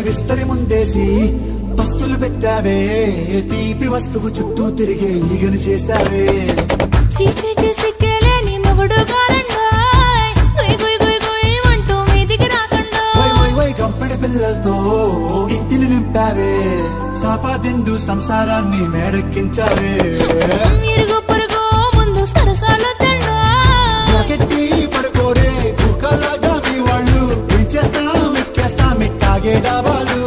విస్తరి ముందేసి పస్తులు పెట్టావే తీపి వస్తువు చుట్టూ తిరిగే ఈగను చేశావే చీచీ సిక్కేలేని మొగుడు కారండాయ్ గుయ్ గుయ్ గుయ్ గుయ్ అంటూ మీదికి రాకండాయ్ గంపెడి పిల్లలతో ఇంటిని నింపావే సాపాదిండు సంసారాన్ని మేడెక్కించావే ఇరుగు పొరుగు ముందు సరసాలు కెట్టి పడుకోరే కుక్కలాగా మీ వాళ్ళు ఏం చేస్తాం ఎక్కేస్తాం ఇట్టాగే డాబాలు